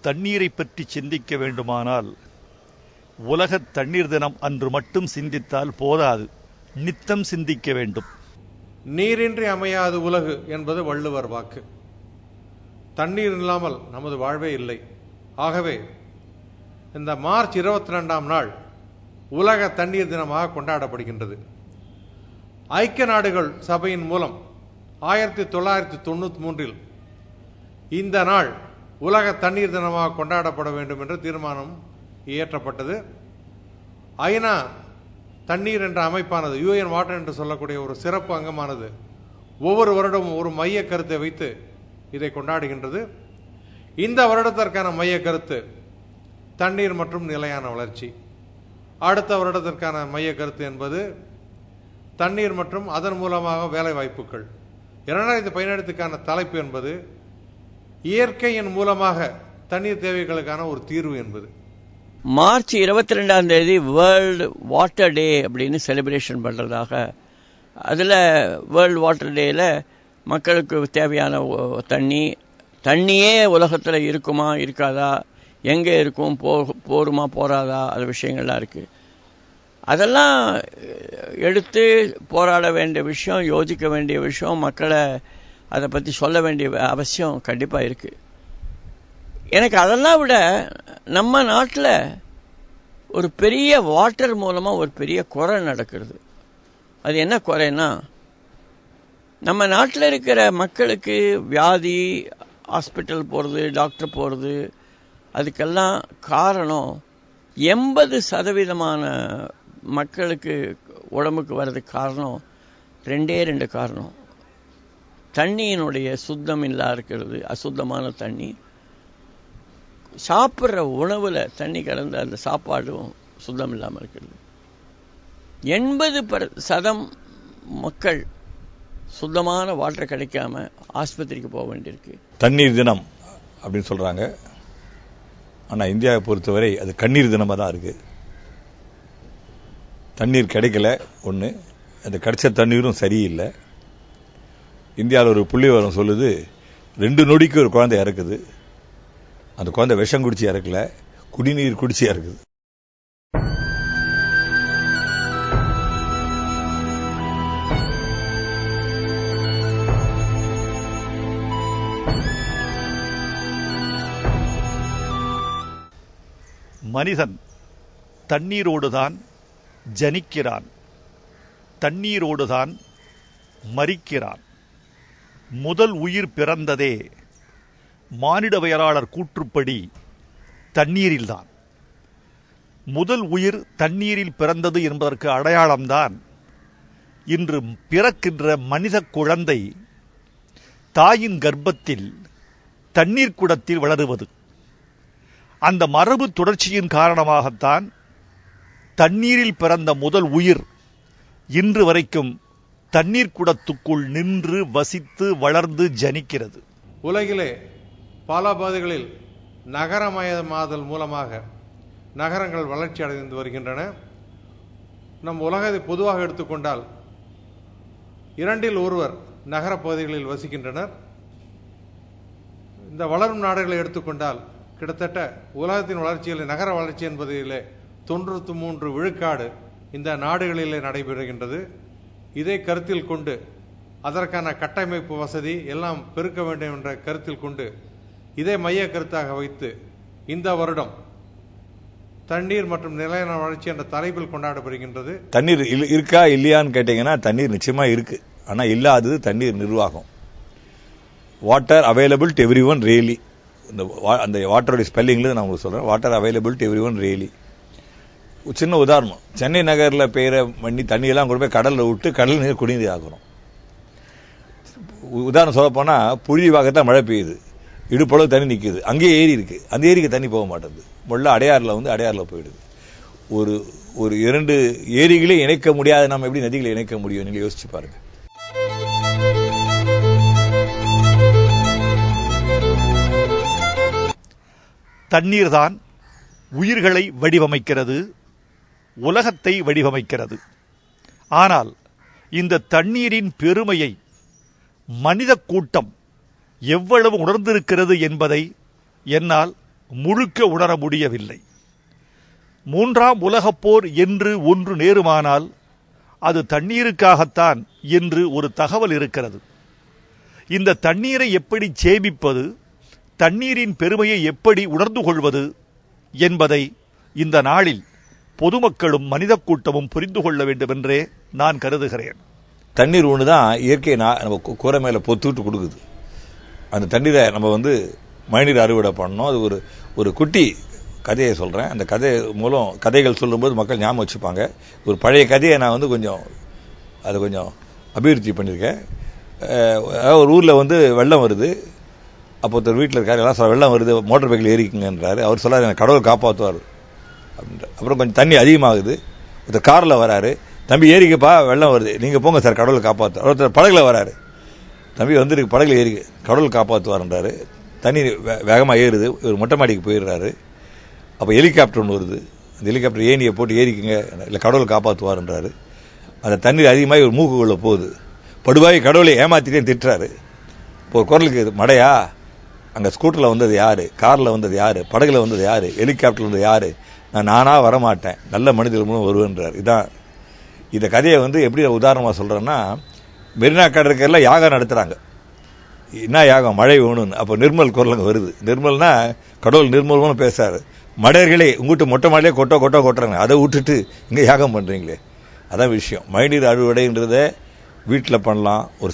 தண்ணீரை பற்றி சிந்திக்க வேண்டுமானால் உலக தண்ணீர் தினம் அன்று மட்டும் சிந்தித்தால் போதாது, நித்தம் சிந்திக்க வேண்டும். நீரின்றி அமையாது உலகு என்பது வள்ளுவர் வாக்கு. தண்ணீர் இல்லாமல் நமது வாழ்வே இல்லை. ஆகவே இந்த மார்ச் 22ஆம் நாள் உலக தண்ணீர் தினமாக கொண்டாடப்படுகின்றது. ஐக்கிய நாடுகள் சபையின் மூலம் 1993 இந்த நாள் உலக தண்ணீர் தினமாக கொண்டாடப்பட வேண்டும் என்ற தீர்மானம் இயற்றப்பட்டது. ஐநா தண்ணீர் என்ற அமைப்பானது, UN வாட்டர் என்று சொல்லக்கூடிய ஒரு சிறப்பு அங்கமானது ஒவ்வொரு வருடமும் ஒரு மைய கருத்தை வைத்து இதை கொண்டாடுகின்றது. இந்த வருடத்திற்கான மைய கருத்து தண்ணீர் மற்றும் நிலையான வளர்ச்சி. அடுத்த வருடத்திற்கான மைய கருத்து என்பது தண்ணீர் மற்றும் அதன் மூலமாக வேலை வாய்ப்புகள். 2017க்கான தலைப்பு என்பது இயற்கையின் மூலமாக தண்ணீர் தேவைகளுக்கான ஒரு தீர்வு என்பது. மார்ச் 22ஆம் தேதி வேர்ல்டு வாட்டர் டே அப்படின்னு செலிப்ரேஷன் பண்ணுறதாக, அதில் வேர்ல்டு வாட்டர் டேயில் மக்களுக்கு தேவையான தண்ணியே உலகத்தில் இருக்குமா இருக்காதா, எங்கே இருக்கும், போருமா போராதா, அது விஷயங்கள்லாம் இருக்குது. அதெல்லாம் எடுத்து போராட வேண்டிய விஷயம், யோசிக்க வேண்டிய விஷயம், மக்களை அதை பற்றி சொல்ல வேண்டிய அவசியம் கண்டிப்பாக இருக்குது. எனக்கு அதெல்லாம் விட நம்ம நாட்டில் ஒரு பெரிய வாட்டர் மூலமாக ஒரு பெரிய குறை நடக்கிறது. அது என்ன குறைன்னா, நம்ம நாட்டில் இருக்கிற மக்களுக்கு வியாதி, ஹாஸ்பிட்டல் போகிறது, டாக்டர் போகிறது, அதுக்கெல்லாம் காரணம் 80% மக்களுக்கு உடம்புக்கு வர்றதுக்கு காரணம் 2 காரணம். தண்ணியினுடைய சுத்தம் இல்லாத இருக்கிறது, அசுத்தமான தண்ணி. சாப்பிட்ற உணவில் தண்ணி கலந்த அந்த சாப்பாடும் சுத்தம் இல்லாமல் இருக்கிறது. 80% மக்கள் சுத்தமான வாட்டர் கிடைக்காம ஆஸ்பத்திரிக்கு போக வேண்டியிருக்கு. தண்ணீர் தினம் அப்படின்னு சொல்றாங்க. ஆனால் இந்தியாவை பொறுத்தவரை அது கண்ணீர் தினமாக தான் இருக்கு. தண்ணீர் கிடைக்கல ஒன்று, அது கிடைச்ச தண்ணீரும் சரியில்லை. இந்தியாவில் ஒரு புள்ளிவிவரம் சொல்லுது, 2 நொடிக்கு ஒரு குழந்தை இறக்குது. அந்த குழந்தை விஷம் குடிச்சு இறக்கல, குடிநீர் குடிச்சு இறக்குது. மனிதன் தண்ணீரோடுதான் ஜனிக்கிறான், தண்ணீரோடுதான் மரிக்கிறான். முதல் உயிர் பிறந்ததே மானிடவியலாளர் கூற்றுப்படி தண்ணீரில்தான். முதல் உயிர் தண்ணீரில் பிறந்தது என்பதற்கு அடையாளம்தான் இன்று பிறக்கின்ற மனித குழந்தை தாயின் கர்ப்பத்தில் தண்ணீர் குடத்தில் வளருவது. அந்த மரபு தொடர்ச்சியின் காரணமாகத்தான் தண்ணீரில் பிறந்த முதல் உயிர் இன்று வரைக்கும் தண்ணீர் குடத்துக்குள் நின்று வசித்து வளர்ந்து ஜனிக்கிறது. உலகிலே பல பகுதிகளில் நகரமயமாதல் மூலமாக நகரங்கள் வளர்ச்சி அடைந்து வருகின்றன. நம் உலகத்தை பொதுவாக எடுத்துக்கொண்டால் 2இல் 1 நகர பகுதிகளில் வசிக்கின்றனர். இந்த வளரும் நாடுகளை எடுத்துக்கொண்டால் கிட்டத்தட்ட உலகத்தின் வளர்ச்சியில் நகர வளர்ச்சி என்பதிலே 93 விழுக்காடு இந்த நாடுகளிலே நடைபெறுகின்றது. இதை கருத்தில் கொண்டு அதற்கான கட்டமைப்பு வசதி எல்லாம் பெருக்க வேண்டும் என்ற கருத்தில் கொண்டு இதை மைய கருத்தாக வைத்து இந்த வருடம் தண்ணீர் மற்றும் நிலையான வளர்ச்சி என்ற தலைப்பில் கொண்டாடப்படுகின்றது. தண்ணீர் இருக்கா இல்லையான்னு கேட்டீங்கன்னா தண்ணீர் நிச்சயமா இருக்கு. ஆனா இல்லாதது தண்ணீர் நிர்வாகம். Water available to every one really. அந்த வாட்டருடைய ஸ்பெல்லிங்ல நான் உங்களுக்கு சொல்றேன். Water available to every one really. சின்ன உதாரணம், சென்னை நகர்ல பெய்கிற மண்ணி தண்ணியெல்லாம் கொண்டு போய் கடல்ல விட்டு கடல் நீர் குடிநீர் ஆகிறோம். உதாரணம் சொல்ல போனா புழுதி பாக்கத்தான் மழை பெய்யுது, இடுப்பளவு தண்ணி நிற்குது, அங்கேயே ஏரி இருக்கு, அந்த ஏரிக்கு தண்ணி போக மாட்டேங்குது. முள்ள அடையாறுல போயிடுது. ஒரு 2 ஏரிகளை இணைக்க முடியாத நம்ம எப்படி நதிகளை இணைக்க முடியும்? நீங்க யோசிச்சு பாருங்க. தண்ணீர் தான் உயிர்களை வடிவமைக்கிறது, உலகத்தை வடிவமைக்கிறது. ஆனால் இந்த தண்ணீரின் பெருமையை மனித கூட்டம் எவ்வளவு உணர்ந்திருக்கிறது என்பதை என்னால் முழுக்க உணர முடியவில்லை. 3ஆம் உலகப் போர் என்று ஒன்று நேருமானால் அது தண்ணீருக்காகத்தான் என்று ஒரு தகவல் இருக்கிறது. இந்த தண்ணீரை எப்படி சேமிப்பது, தண்ணீரின் பெருமையை எப்படி உணர்ந்து கொள்வது என்பதை இந்த நாளில் பொதுமக்களும் மனித கூட்டமும் புரிந்து கொள்ள வேண்டும் என்றே நான் கருதுகிறேன். தண்ணீர் ஒன்று தான் இயற்கை நம்ம கூரை மேலே பொத்துட்டு கொடுக்குது. அந்த தண்ணீரை நம்ம மழைநீர் அறுவடை பண்ணணும். அது ஒரு குட்டி கதையை சொல்கிறேன். அந்த கதை மூலம் கதைகள் சொல்லும்போது மக்கள் ஞாபகம் வச்சுப்பாங்க. ஒரு பழைய கதையை நான் கொஞ்சம் அபிவிருத்தி பண்ணியிருக்கேன். ஒரு ஊரில் வெள்ளம் வருது. அப்போ ஒருத்தர் வீட்டில் இருக்காரு, எல்லாம் சொல்ல வெள்ளம் வருது, மோட்டர் பைக்கில் ஏறிக்குங்கன்றாரு. அவர் சொல்லாரு எனக்கு கடவுள் காப்பாற்றுவார் அப்படின்ற. அப்புறம் கொஞ்சம் தண்ணி அதிகமாகுது. ஒருத்தர் காரில் வராரு, தம்பி ஏறிக்கப்பா வெள்ளம் வருது, நீங்கள் போங்க சார் கடவுள் காப்பாற்று. ஒருத்தர் படகுல வராரு, தம்பி வந்துருக்கு படகுல ஏறிக்கு கடவுள் காப்பாற்றுவார்ன்றாரு. தண்ணி வேகமாக ஏறுது. ஒரு மொட்டை மாடிக்கு போயிடுறாரு. அப்போ ஹெலிகாப்டர் ஒன்று வருது. அந்த ஹெலிகாப்டர் ஏணியை போட்டு ஏறிக்குங்க, இல்லை கடவுள் காப்பாற்றுவார்ன்றாரு. அந்த தண்ணீர் அதிகமாக ஒரு மூக்குக்குள்ளே போகுது. படுவாய் கடவுளை ஏமாத்திட்டே திட்டுறாரு. இப்போ ஒரு குரலுக்கு மடையா, அங்கே ஸ்கூட்டரில் வந்தது யாரு, காரில் வந்தது யாரு, படகுல வந்தது யாரு, ஹெலிகாப்டர் வந்தது யாரு, நானா வரமாட்டேன், நல்ல மனிதர்கள் மூலம் வருவேன்றார். இதான் இந்த கதையை எப்படி உதாரணமாக சொல்கிறேன்னா, மெரினா கடற்கரையில் யாகம் நடத்துகிறாங்க. என்ன யாகம், மழை வேணும்னு. அப்போ நிர்மல் குரலுங்க வருது. நிர்மல்னா கடவுள் நிர்மல்னு பேசுறாரு. மடையர்களே உங்கள்கிட்ட மொட்டை மாடிலே கொட்டுறாங்க, அதை விட்டுட்டு இங்கே யாகம் பண்ணுறீங்களே. அதான் விஷயம். மழைநீர் அறுவடைன்றத வீட்டில் பண்ணலாம், ஒரு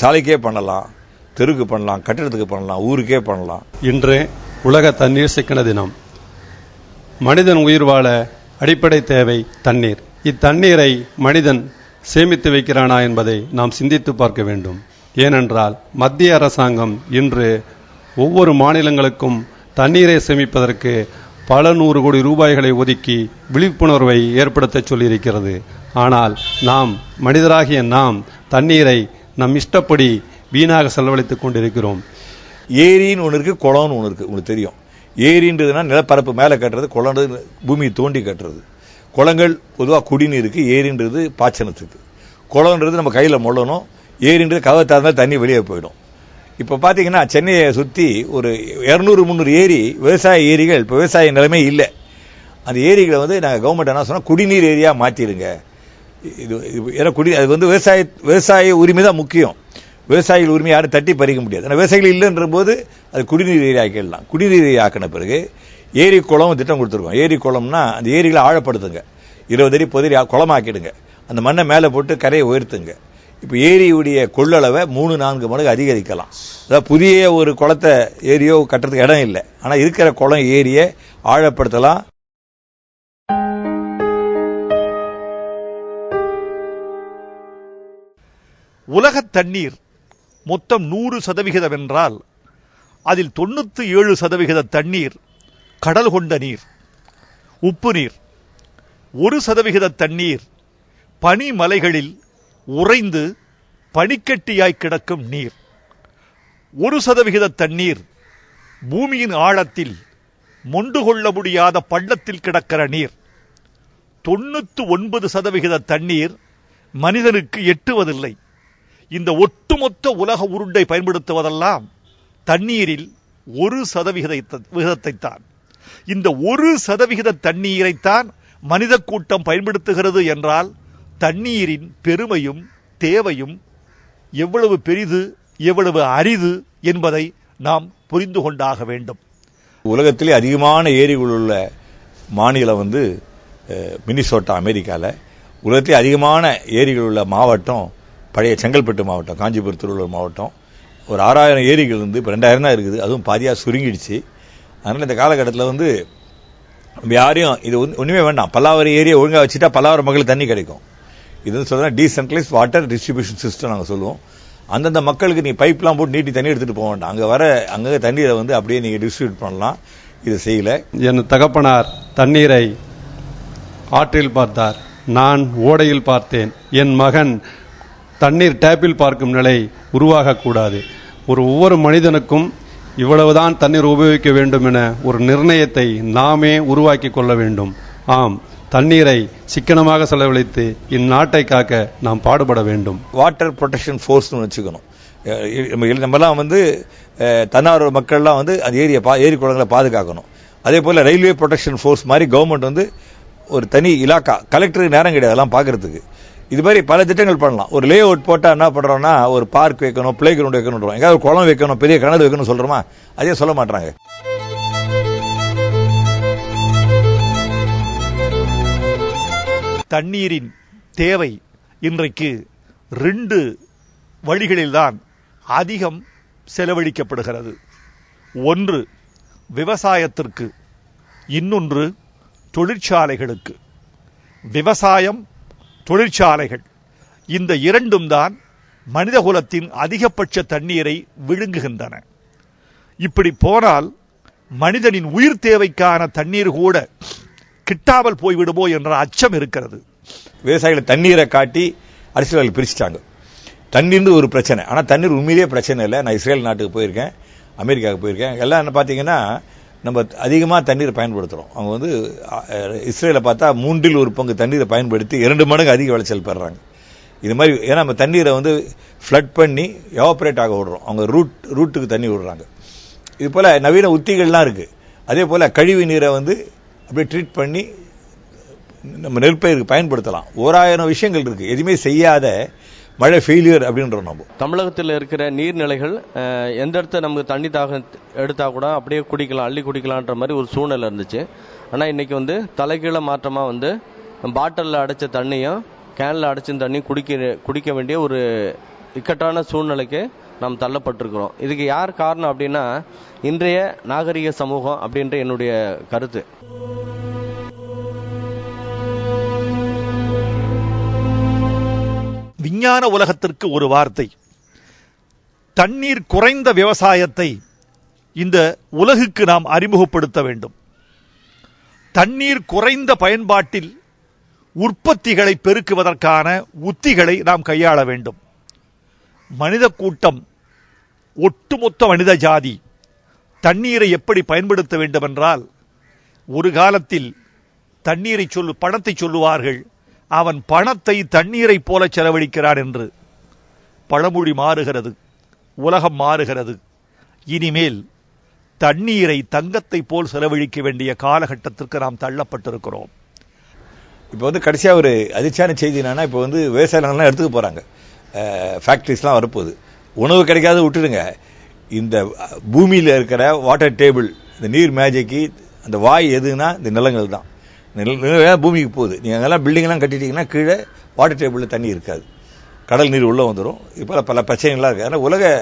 சாலைக்கே பண்ணலாம், தெருக்கு பண்ணலாம், கட்டிடத்துக்கு பண்ணலாம், ஊருக்கே பண்ணலாம். இன்று உலக தண்ணீர் சிக்கன தினம். மனிதன் உயிர் வாழ அடிப்படை தேவை தண்ணீர். இத்தண்ணீரை மனிதன் சேமித்து வைக்கிறானா என்பதை நாம் சிந்தித்து பார்க்க வேண்டும். ஏனென்றால் மத்திய அரசாங்கம் இன்று ஒவ்வொரு மாநிலங்களுக்கும் தண்ணீரை சேமிப்பதற்கு பல 100 கோடி ரூபாய்களை ஒதுக்கி விழிப்புணர்வை ஏற்படுத்த சொல்லியிருக்கிறது. ஆனால் நாம் மனிதராகிய நாம் தண்ணீரை நம் இஷ்டப்படி வீணாக செலவழித்துக் கொண்டிருக்கிறோம். ஏரின்னு ஒன்று இருக்கு, குளம்னு ஒன்று இருக்கு. உங்களுக்கு தெரியும், ஏரின்றதுனா நிலப்பரப்பு மேலே கட்டுறது, குளம்ன்றது பூமியை தோண்டி கட்டுறது. குளங்கள் பொதுவாக குடிநீருக்கு, ஏரின்றது பாய்ச்சனத்துக்கு. குளம்ன்றது நம்ம கையில் மொள்ளணும், ஏரின்றது கதவை திறந்தால் தண்ணி வெளியே போயிடும். இப்போ பார்த்தீங்கன்னா சென்னையை சுற்றி ஒரு 200-300 ஏரி, விவசாய ஏரிகள். இப்போ விவசாய நிலைமை இல்லை. அந்த ஏரிகளை நாங்கள் கவர்மெண்ட் என்ன சொன்னால் குடிநீர் ஏரியா மாற்றிடுங்க. இது ஏன்னா அது விவசாய உரிமை தான் முக்கியம். விவசாயிகள் உரிமை யாரும் தட்டி பறிக்க முடியாது. ஆனால் விவசாயிகள் இல்லைன்ற போது அது குடிநீர் ஏரி ஆக்கிடலாம். குடிநீர் ஏரி ஆக்கின பிறகு ஏரி குளம் திட்டம் கொடுத்துருக்கோம். ஏரி குளம்னா அந்த ஏரிகளை ஆழப்படுத்துங்க, 20 அடி 30 அடி குளமாக்கிடுங்க, அந்த மண்ணை மேலே போட்டு கரையை உயர்த்துங்க. இப்போ ஏரியுடைய கொள்ளளவை 3-4 மடங்கு அதிகரிக்கலாம். அதாவது புதிய ஒரு குளத்தை ஏரியோ கட்டுறதுக்கு இடம் இல்லை. ஆனால் இருக்கிற குளம் ஏரியை ஆழப்படுத்தலாம். உலக தண்ணீர் மொத்தம் 100% என்றால் அதில் 97% தண்ணீர் கடல் கொண்ட நீர், உப்பு நீர். 1% தண்ணீர் பனிமலைகளில் உறைந்து பனிக்கட்டியாய் கிடக்கும் நீர். 1% தண்ணீர் பூமியின் ஆழத்தில் மொண்டு கொள்ள முடியாத பள்ளத்தில் கிடக்கிற நீர். 99% தண்ணீர் மனிதனுக்கு எட்டுவதில்லை. இந்த ஒட்டுமொத்த உலக உருண்டை பயன்படுத்துவதெல்லாம் தண்ணீரில் 1% தான். இந்த 1% தண்ணீரைத்தான் மனித கூட்டம் பயன்படுத்துகிறது என்றால் தண்ணீரின் பெருமையும் தேவையும் எவ்வளவு பெரிது, எவ்வளவு அரிது என்பதை நாம் புரிந்து கொண்டாக வேண்டும். உலகத்திலே அதிகமான ஏரிகள் உள்ள மாநிலம் மினிசோட்டா, அமெரிக்காவில். உலகத்திலே அதிகமான ஏரிகள் உள்ள மாவட்டம் பழைய செங்கல்பட்டு மாவட்டம், காஞ்சிபுரம் திருவள்ளூர் மாவட்டம். ஒரு 6000 ஏரிகள் இப்போ 2000 தான் இருக்குது. அதுவும் பாதியாக சுருங்கிடுச்சு. அதனால் இந்த காலகட்டத்தில் நம்ம யாரையும் இது ஒன்றுமே வேண்டாம், பல்லாவரம் ஏரியை ஒழுங்காக வச்சுட்டா பல்லாவரம் மக்களுக்கு தண்ணி கிடைக்கும். இது சொல்கிறேன் டீசென்ட்ரலைஸ் வாட்டர் டிஸ்ட்ரிபியூஷன் சிஸ்டம் நாங்கள் சொல்லுவோம். அந்தந்த மக்களுக்கு நீ பைப்லாம் போட்டு நீட்டி தண்ணி எடுத்துகிட்டு போக வேண்டாம். அங்கே தண்ணீரை அப்படியே நீங்கள் டிஸ்ட்ரிபியூட் பண்ணலாம். இது செய்யலை. என் தகப்பனார் தண்ணீரை ஆற்றில் பார்த்தார், நான் ஓடையில் பார்த்தேன். என் மகன் தண்ணீர் டேப்பில் பார்க்கும் நிலை உருவாகக்கூடாது. ஒவ்வொரு மனிதனுக்கும் இவ்வளவுதான் தண்ணீர் உபயோகிக்க வேண்டும் என ஒரு நிர்ணயத்தை நாமே உருவாக்கி கொள்ள வேண்டும். ஆம், தண்ணீரை சிக்கனமாக செலவழித்து இந்நாட்டை காக்க நாம் பாடுபட வேண்டும். வாட்டர் ப்ரொடெக்ஷன் ஃபோர்ஸ்னு வச்சுக்கணும். நம்மலாம் தன்னார்வ மக்கள்லாம் அந்த ஏரி குளங்களை பாதுகாக்கணும். அதே போல ரயில்வே ப்ரொடெக்ஷன் ஃபோர்ஸ் மாதிரி கவர்மெண்ட் வந்து ஒரு தனி இலாக்கா, கலெக்டருக்கு நேரம் கிடையாது அதெல்லாம் பார்க்கறதுக்கு. இது மாதிரி பல திட்டங்கள் பண்ணலாம். ஒரு லே அவுட் போட்டால் என்ன பண்ணுறோம்னா, ஒரு பார்க் வைக்கணும், பிளே கிரவுண்ட் வைக்கணும், எங்கேயாவது ஒரு குளம் வைக்கணும், பெரிய கிணறு வைக்கணும் சொல்கிறோமா, அதே சொல்ல மாட்டாங்க. தண்ணீரின் தேவை இன்றைக்கு 2 வழிகளில்தான் அதிகம் செலவழிக்கப்படுகிறது. ஒன்று விவசாயத்திற்கு, இன்னொன்று தொழிற்சாலைகளுக்கு. விவசாயம், தொழிற்சாலைகள் இந்த 2ம் தான் மனிதகுலத்தின் அதிகபட்ச தண்ணீரை விழுங்குகின்றன. இப்படி போனால் மனிதனின் உயிர் தேவைக்கான தண்ணீர் கூட கிட்டாமல் போய்விடுமோ என்ற அச்சம் இருக்கிறது. விவசாயிகள் தண்ணீரை காட்டி அரசியல்வாதிகள் பிரிச்சுட்டாங்க. தண்ணீர் ஒரு பிரச்சனை, ஆனால் தண்ணீர் உண்மையிலேயே பிரச்சனை இல்லை. நான் இஸ்ரேல் நாட்டுக்கு போயிருக்கேன், அமெரிக்காவுக்கு போயிருக்கேன். எல்லாம் என்ன பார்த்தீங்கன்னா, நம்ம அதிகமாக தண்ணீரை பயன்படுத்துகிறோம். அவங்க வந்து இஸ்ரேலை பார்த்தா 1/3 பங்கு தண்ணீரை பயன்படுத்தி 2 மடங்கு அதிக விளைச்சல் பெறுறாங்க. இது மாதிரி ஏன்னா நம்ம தண்ணீரை வந்து ஃப்ளட் பண்ணி எவாபரேட் ஆக விடுறோம். அவங்க ரூட்டுக்கு தண்ணி விடுறாங்க. இது போல நவீன உத்திகள்லாம் இருக்கு. அதே போல கழிவு நீரை வந்து அப்படியே ட்ரீட் பண்ணி நம்ம நெற்பயிருக்கு பயன்படுத்தலாம். 1000 விஷயங்கள் இருக்கு. எதுவுமே செய்யாத மழை ஃபெயிலியர் அப்படின்றோம். நம்ம தமிழகத்தில் இருக்கிற நீர்நிலைகள் எந்த இடத்த நமக்கு தண்ணி தாகம் எடுத்தா கூட அப்படியே குடிக்கலாம், அள்ளி குடிக்கலான்ற மாதிரி ஒரு சூழ்நிலை இருந்துச்சு. ஆனால் இன்னைக்கு வந்து தலைகீழ மாற்றமாக வந்து பாட்டிலில் அடைச்ச தண்ணியும் கேனில் அடைச்ச தண்ணி குடிக்க வேண்டிய ஒரு இக்கட்டான சூழ்நிலைக்கு நாம் தள்ளப்பட்டிருக்கிறோம். இதுக்கு யார் காரணம் அப்படின்னா இன்றைய நாகரிக சமூகம் அப்படின்ற என்னுடைய கருத்து. விஞ்ஞான உலகத்திற்கு ஒரு வார்த்தை. தண்ணீர் குறைந்த விவசாயத்தை இந்த உலகுக்கு நாம் அறிமுகப்படுத்த வேண்டும். தண்ணீர் குறைந்த பயன்பாட்டில் உற்பத்திகளை பெருக்குவதற்கான உத்திகளை நாம் கையாள வேண்டும். மனித கூட்டம், ஒட்டுமொத்த மனித ஜாதி தண்ணீரை எப்படி பயன்படுத்த வேண்டும் என்றால், ஒரு காலத்தில் தண்ணீரை பணத்தை சொல்லுவார்கள், அவன் பணத்தை தண்ணீரை போல செலவழிக்கிறான் என்று. பழமொழி மாறுகிறது, உலகம் மாறுகிறது. இனிமேல் தண்ணீரை தங்கத்தை போல் செலவழிக்க வேண்டிய காலகட்டத்திற்கு நாம் தள்ளப்பட்டிருக்கிறோம். இப்போ வந்து கடைசியாக ஒரு அதிர்ச்சியான செய்தி என்னன்னா, இப்போ வந்து விவசாயிகள்லாம் எடுத்துக்க போறாங்க, ஃபேக்டரிஸ்லாம் வரப்போகுது. உணவு கிடைக்காத விட்டுடுங்க, இந்த பூமியில் இருக்கிற வாட்டர் டேபிள், இந்த நீர் மேஜைக்கு அந்த வாய் எதுனா இந்த நிலங்கள் தான். பூமிக்கு போகுது. நீங்க அங்கெல்லாம் பில்டிங்லாம் கட்டிட்டீங்கன்னா கீழே வாட்டர் டேபிளில் தண்ணி இருக்காது, கடல் நீர் உள்ள வந்துடும். இப்போ பல பிரச்சனைகள்லாம் இருக்கு. ஆனால் உலக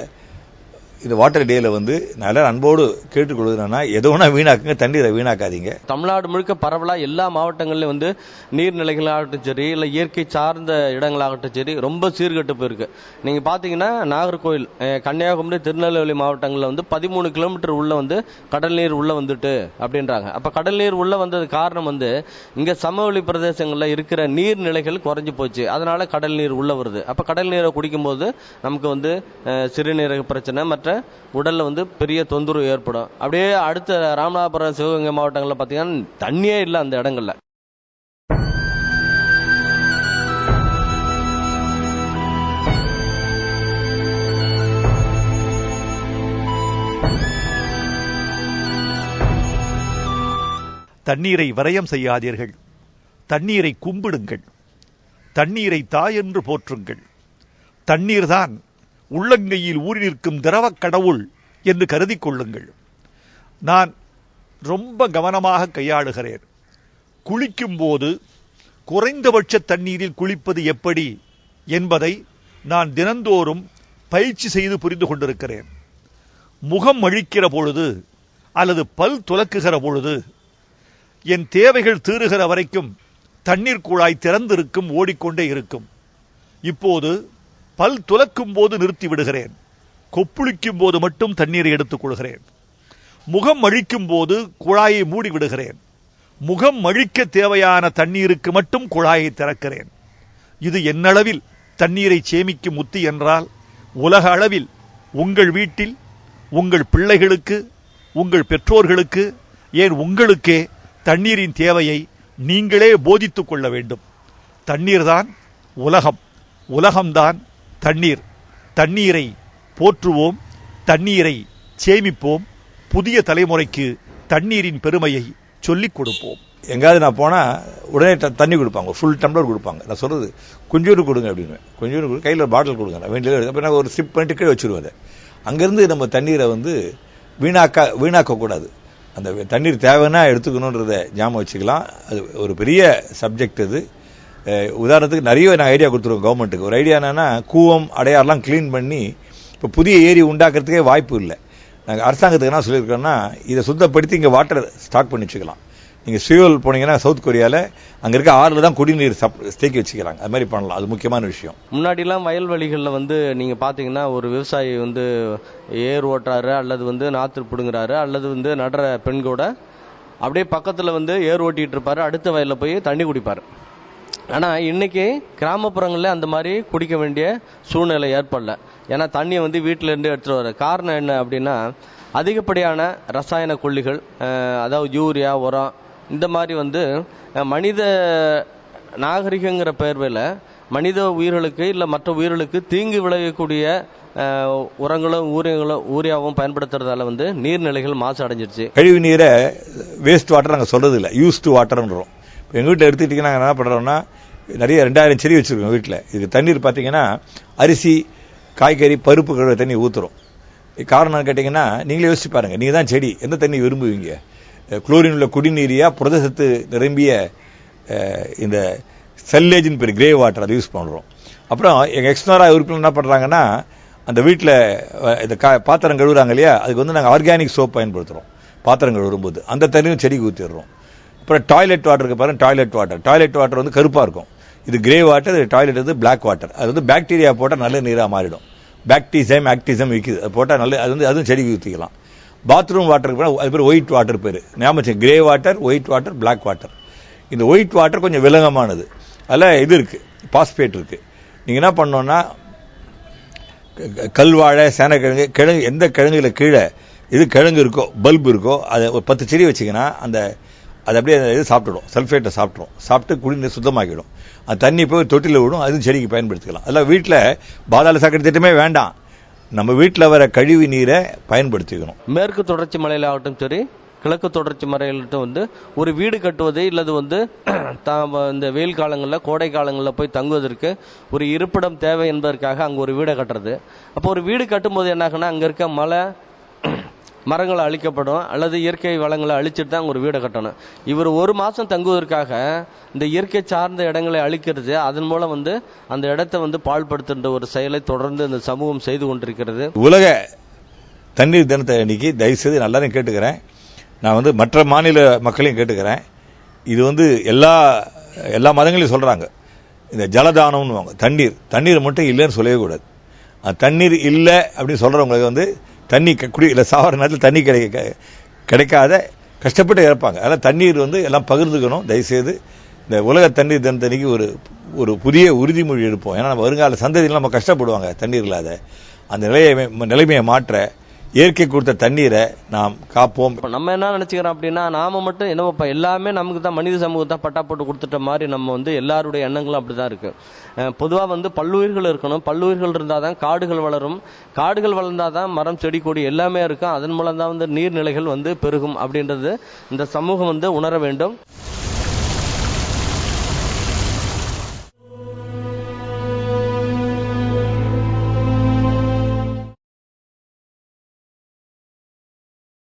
இந்த வாட்டர் டேல வந்து நல்ல அன்போடு கேட்டுக்கொள்வதுனா, எதோனா வீணாக்குங்க, தண்ணீரை வீணாக்காதீங்க. தமிழ்நாடு முழுக்க பரவலா எல்லா மாவட்டங்கள்லயும் வந்து நீர்நிலைகளாகட்டும் சரி, இல்லை இயற்கை சார்ந்த இடங்களாகட்டும் சரி, ரொம்ப சீர்கெட்டு போயிருக்கு. நீங்க பாத்தீங்கன்னா நாகர்கோவில், கன்னியாகுமரி, திருநெல்வேலி மாவட்டங்கள்ல வந்து 13 கிலோமீட்டர் உள்ள வந்து கடல் நீர் உள்ள வந்துட்டு அப்படின்றாங்க. அப்ப கடல் நீர் உள்ள வந்தது காரணம் வந்து இங்க சமவெளி பிரதேசங்கள்ல இருக்கிற நீர்நிலைகள் குறைஞ்சு போச்சு, அதனால கடல் நீர் உள்ள வருது. அப்ப கடல் நீரை குடிக்கும் போது நமக்கு வந்து சிறுநீரக பிரச்சனை, மற்ற உடல்ல வந்து பெரிய தொந்தரவு ஏற்படும். அப்படியே அடுத்த ராமநாதபுரம், சிவகங்கை மாவட்டங்கள்ல பாத்தீங்கன்னா தண்ணியே இல்லை அந்த இடங்கள்ல. தண்ணீரை விரயம் செய்யாதீர்கள், தண்ணீரை கும்பிடுங்கள், தண்ணீரை தாய் என்று போற்றுங்கள். தண்ணீர்தான் உள்ளங்கையில் ஊறி நிற்கும் திரவக் கடவுள் என்று கருதி கொள்ளுங்கள். நான் ரொம்ப கவனமாக கையாளுகிறேன். குளிக்கும் போது குறைந்தபட்ச தண்ணீரில் குளிப்பது எப்படி என்பதை நான் தினந்தோறும் பயிற்சி செய்து புரிந்து கொண்டிருக்கிறேன். முகம் அழிக்கிற பொழுது அல்லது பல் துலக்குகிற பொழுது என் தேவைகள் தீருகிற வரைக்கும் தண்ணீர் குழாய் திறந்திருக்கும், ஓடிக்கொண்டே இருக்கும். இப்போது பல் துலக்கும் போது நிறுத்தி விடுகிறேன். கொப்புளிக்கும் போது மட்டும் தண்ணீரை எடுத்துக் கொள்கிறேன். முகம் அழிக்கும் போது குழாயை மூடி விடுகிறேன். முகம் அழிக்க தேவையான தண்ணீருக்கு மட்டும் குழாயை திறக்கிறேன். இது என்னளவில் தண்ணீரை சேமிக்கும் உத்தி என்றால், உலக அளவில் உங்கள் வீட்டில் உங்கள் பிள்ளைகளுக்கு, உங்கள் பெற்றோர்களுக்கு, ஏன் உங்களுக்கே தண்ணீரின் தேவையை நீங்களே போதித்துக் கொள்ள வேண்டும். தண்ணீர்தான் உலகம், உலகம்தான் தண்ணீர். தண்ணீரை போற்றுவோம், தண்ணீரை சேமிப்போம், புதிய தலைமுறைக்கு தண்ணீரின் பெருமையை சொல்லிக் கொடுப்போம். எங்காவது நான் போனா உடனே தண்ணி கொடுப்பாங்க, ஃபுல் டம்ளர் கொடுப்பாங்க. நான் சொல்றது கொஞ்சோண்டு கொடுங்க அப்படின்னு, கொஞ்சோண்டு கொடுங்க, கையில் ஒரு பாட்டில் கொடுங்க, வேண்டிய அப்போ நான் ஒரு சிப் பண்ணிட்டு கீழே வச்சுருவேன். அங்கேருந்து நம்ம தண்ணீரை வந்து வீணாக்க கூடாது. அந்த தண்ணீர் தேவைன்னா எடுத்துக்கணுன்றதை ஞாபகம் வச்சுக்கலாம். அது ஒரு பெரிய சப்ஜெக்ட். அது உதாரணத்துக்கு நிறைய நான் ஐடியா கொடுத்துருவோம் கவர்மெண்ட்டுக்கு. ஒரு ஐடியா என்னன்னா, கூவம் அடையாறுலாம் கிளீன் பண்ணி இப்போ புதிய ஏரி உண்டாக்குறதுக்கே வாய்ப்பு இல்லை. நாங்கள் அரசாங்கத்துக்கு என்ன சொல்லியிருக்கோம்னா, இதை சுத்தப்படுத்தி இங்கே வாட்டர் ஸ்டாக் பண்ணி வச்சுக்கலாம். நீங்கள் சியோல் போனீங்கன்னா சவுத் கொரியாவில் அங்கே இருக்க ஆறுல தான் குடிநீர் தேக்கி வச்சுக்கிறாங்க. அது மாதிரி பண்ணலாம். அது முக்கியமான விஷயம். முன்னாடிலாம் வயல்வெளிகளில் வந்து நீங்கள் பார்த்தீங்கன்னா ஒரு விவசாயி வந்து ஏர் ஓட்டுறாரு, அல்லது வந்து நாற்று பிடுங்குறாரு, அல்லது வந்து நடுற பெண் கூட அப்படியே பக்கத்தில் வந்து ஏர் ஓட்டிகிட்டு இருப்பாரு, அடுத்த வயலில் போய் தண்ணி குடிப்பார். ஆனால் இன்னைக்கு கிராமப்புறங்களில் அந்த மாதிரி குடிக்க வேண்டிய சூழ்நிலை ஏற்படல. ஏன்னா தண்ணியை வந்து வீட்டிலேருந்து எடுத்துகிட்டு வர காரணம் என்ன அப்படின்னா, அதிகப்படியான ரசாயன கொல்லிகள், அதாவது யூரியா, உரம், இந்த மாதிரி வந்து மனித நாகரிகங்கிற பெயர்வில் மனித உயிர்களுக்கு இல்லை மற்ற உயிர்களுக்கு தீங்கு விளைவிக்கக்கூடிய உரங்களும் ஊரியாவும் பயன்படுத்துறதால வந்து நீர்நிலைகள் மாசு அடைஞ்சிருச்சு. கழிவு நீரை வேஸ்ட் வாட்டர் நாங்கள் சொல்றது இல்லை, யூஸ் டு வாட்டர்ன்றோம். இப்போ எங்கள் வீட்டில் எடுத்துக்கிட்டிங்கன்னா நாங்கள் என்ன பண்ணுறோம்னா, நிறைய 2000 செடி வச்சுருக்கோம் வீட்டில். இதுக்கு தண்ணீர் பார்த்தீங்கன்னா அரிசி, காய்கறி, பருப்பு கழுவ தண்ணி ஊற்றுறோம். காரணம் கேட்டிங்கன்னா, நீங்களே யோசிச்சு பாருங்க, நீங்கள் தான் செடி எந்த தண்ணி விரும்புவீங்க? குளோரின் உள்ள குடிநீரியா, புரதசத்து நிரம்பிய இந்த செல்லேஜின் பேர் கிரே வாட்டர், அதை யூஸ் பண்ணுறோம். அப்புறம் எங்கள் எக்ஸ்னோரா உறுப்பினர் என்ன பண்ணுறாங்கன்னா, அந்த வீட்டில் இந்த பாத்திரம் கழுவுறாங்க இல்லையா, அதுக்கு வந்து நாங்கள் ஆர்கானிக் சோப் பயன்படுத்துகிறோம். பாத்திரம் கழுவும்போது அந்த தண்ணியும் செடிக்கு ஊற்றிடுறோம். அப்புறம் டாய்லெட் வாட்டருக்கு பாருங்க, டாய்லெட் வாட்டர் வந்து கருப்பாக இருக்கும். இது கிரே வாட்டர், டாய்லெட் வந்து பிளாக் வாட்டர். அது வந்து பாக்டீரியா போட்டால் நல்ல நீராக மாறிடும். பாக்டீசம், ஆக்டிசம் விற்குது, அது போட்டால் நல்ல, அது வந்து அதுவும் செடிக்கு ஊற்றிக்கலாம். பாத்ரூம் வாட்டருக்கு அது பேர் ஒயிட் வாட்டர் பேர். ஞாபகம், grey water, white water, black water. இந்த ஒயிட் வாட்டர் கொஞ்சம் விலங்கமானது. அதில் இது இருக்கு, பாஸ்பேட் இருக்கு. நீங்க என்ன பண்ணோம்னா, கல்வாழை, சேனக்கிழங்கு, கிழங்கு, எந்த கிழங்குல கீழே இது கிழங்கு இருக்கோ, பல்பு இருக்கோ, அதை ஒரு 10 செடி வச்சிங்கன்னா அது அப்படியே இது சாப்பிட்டுடும், சல்ஃபேட்டை சாப்பிட்டு குடிநீர் சுத்தமாக்கிடும். அந்த தண்ணி போய் தொட்டியில் விடும், அதுவும் செடிக்கு பயன்படுத்திக்கலாம். அதெல்லாம் வீட்டில் பாதாள சாக்கடை திட்டமே வேண்டாம், நம்ம வீட்டில் வர கழிவு நீரை பயன்படுத்திக்கணும். மேற்கு தொடர்ச்சி மலையில ஆகட்டும் சரி, கிழக்கு தொடர்ச்சி மலையில்ட்டும் வந்து ஒரு வீடு கட்டுவது இல்லது வந்து இந்த வெயில் காலங்களில், கோடை காலங்களில் போய் தங்குவதற்கு ஒரு இருப்பிடம் தேவை என்பதற்காக அங்கே ஒரு வீடை கட்டுறது. அப்போ ஒரு வீடு கட்டும்போது என்ன ஆகுனா, அங்கே இருக்க மரங்களை அழிக்கப்படும், அல்லது இயற்கை வளங்களை அழிச்சிட்டு தான் ஒரு வீடை கட்டணும். இவர் 1 மாதம் தங்குவதற்காக இந்த இயற்கை சார்ந்த இடங்களை அழிக்கிறது, அதன் மூலம் வந்து அந்த இடத்தை வந்து பாழ்படுத்துகின்ற ஒரு செயலை தொடர்ந்து இந்த சமூகம் செய்து கொண்டிருக்கிறது. உலக தண்ணீர் தினத்தை அன்னைக்கு தயவுசெய்து எல்லாரும் கேட்டுக்கிறேன், நான் வந்து மற்ற மாநில மக்களையும் கேட்டுக்கிறேன். இது வந்து எல்லா மதங்களையும் சொல்றாங்க, இந்த ஜலதானம்னு வாங்க. தண்ணீர் மட்டும் இல்லைன்னு சொல்லவே கூடாது. தண்ணீர் இல்லை அப்படின்னு சொல்றவங்களுக்கு வந்து தண்ணி இல்லை, சாவர நேரத்தில் தண்ணி கிடைக்காத கஷ்டப்பட்டு இறப்பாங்க. அதனால் தண்ணீர் வந்து எல்லாம் பகிர்ந்துக்கணும். தயவுசெய்து இந்த உலக தண்ணீர் தினத்தன்னைக்கு ஒரு புதிய உறுதிமொழி எடுப்போம். ஏன்னா நம்ம வருங்கால சந்ததியில் நம்ம கஷ்டப்படுவாங்க தண்ணீர் இல்லாத. அந்த நிலைமையை மாற்ற இயற்கை கொடுத்த தண்ணீரை நாம் காப்போம். நம்ம என்ன நினைச்சுக்கிறோம் அப்படின்னா, நாம மட்டும் என்னப்பா எல்லாமே நமக்கு தான், மனித சமூகத்தை பட்டா போட்டு கொடுத்துட்ட மாதிரி நம்ம வந்து எல்லாருடைய எண்ணங்களும் அப்படிதான் இருக்கு. பொதுவா வந்து பல்லுயிர்கள் இருக்கணும், பல்லுயிர்கள் இருந்தாதான் காடுகள் வளரும், காடுகள் வளர்ந்தாதான் மரம், செடி, கொடி எல்லாமே இருக்கும். அதன் மூலம் தான் வந்து நீர்நிலைகள் வந்து பெருகும் அப்படின்றது இந்த சமூகம் வந்து உணர வேண்டும்.